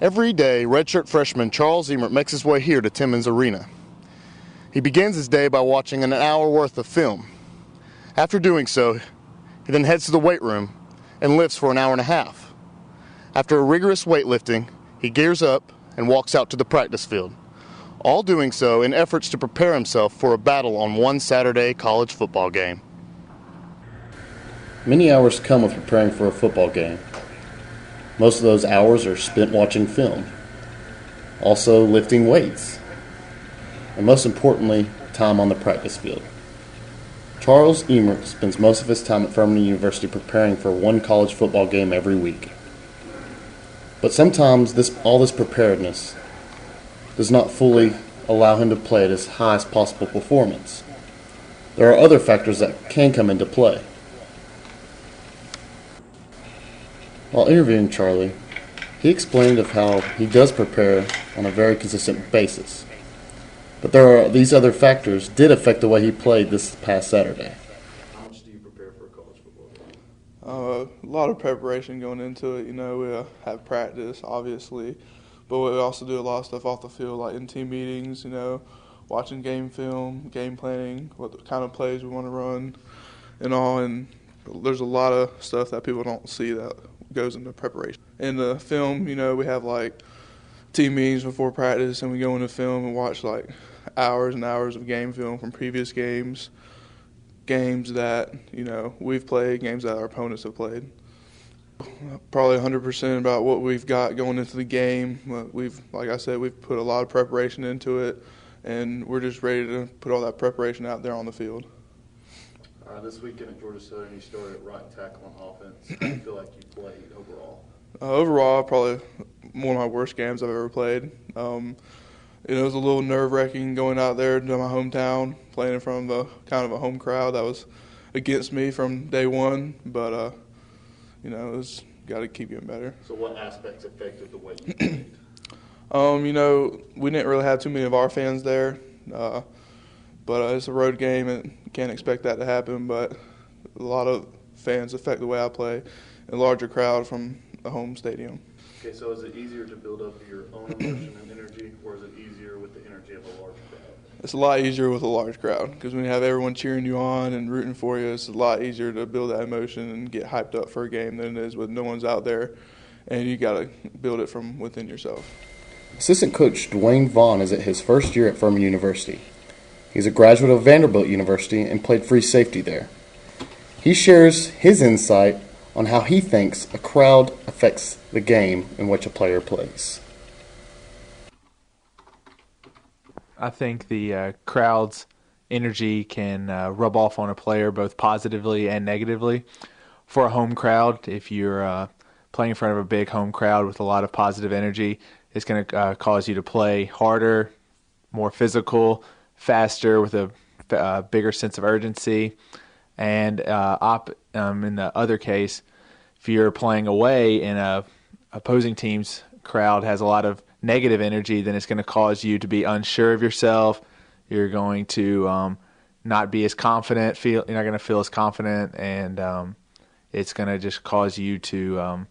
Every day, redshirt freshman Charles Emert makes his way here to Timmons Arena. He begins his day by watching an hour worth of film. After doing so, he then heads to the weight room and lifts for an hour and a half. After a rigorous weightlifting, he gears up and walks out to the practice field, all doing so in efforts to prepare himself for a battle on one Saturday college football game. Many hours come with preparing for a football game. Most of those hours are spent watching film, also lifting weights, and most importantly, time on the practice field. Charles Emert spends most of his time at Furman University preparing for one college football game every week. But sometimes all this preparedness does not fully allow him to play at his highest possible performance. There are other factors that can come into play. While interviewing Charlie, he explained of how he does prepare on a very consistent basis. But these other factors did affect the way he played this past Saturday. How much do you prepare for a college football game? A lot of preparation going into it. We have practice, obviously, but we also do a lot of stuff off the field, like in team meetings, watching game film, game planning, what kind of plays we want to run, and all. And there's a lot of stuff that people don't see that goes into preparation. In the film, we have like team meetings before practice, and we go into film and watch like hours and hours of game film from previous games that we've played, games that our opponents have played. Probably 100% about what we've got going into the game. Like I said, we've put a lot of preparation into it, and we're just ready to put all that preparation out there on the field. This weekend at Georgia Southern, you started at right tackle on offense. How do you feel like you played overall? Overall, probably one of my worst games I've ever played. It was a little nerve-wracking going out there to my hometown, playing in front of kind of a home crowd that was against me from day one. But, it's got to keep getting better. So what aspects affected the way you played? We didn't really have too many of our fans there. But it's a road game, and can't expect that to happen. But a lot of fans affect the way I play, a larger crowd from a home stadium. Okay, so is it easier to build up your own emotion and energy, or is it easier with the energy of a large crowd? It's a lot easier with a large crowd, because when you have everyone cheering you on and rooting for you, it's a lot easier to build that emotion and get hyped up for a game than it is when no one's out there, and you got to build it from within yourself. Assistant coach Dwayne Vaughn is at his first year at Furman University. He's a graduate of Vanderbilt University and played free safety there. He shares his insight on how he thinks a crowd affects the game in which a player plays. I think the crowd's energy can rub off on a player both positively and negatively. For a home crowd, if you're playing in front of a big home crowd with a lot of positive energy, it's going to cause you to play harder, more physical, faster, with a bigger sense of urgency. And in the other case, if you're playing away and a opposing team's crowd has a lot of negative energy, then it's going to cause you to be unsure of yourself. You're going to not be as confident. You're not going to feel as confident, and it's going to just cause you to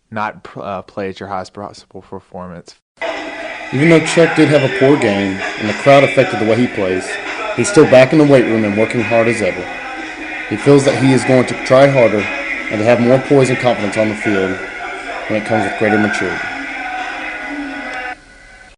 not play at your highest possible performance. Even though Chuck did have a poor game and the crowd affected the way he plays, he's still back in the weight room and working hard as ever. He feels that he is going to try harder and to have more poise and confidence on the field when it comes with greater maturity.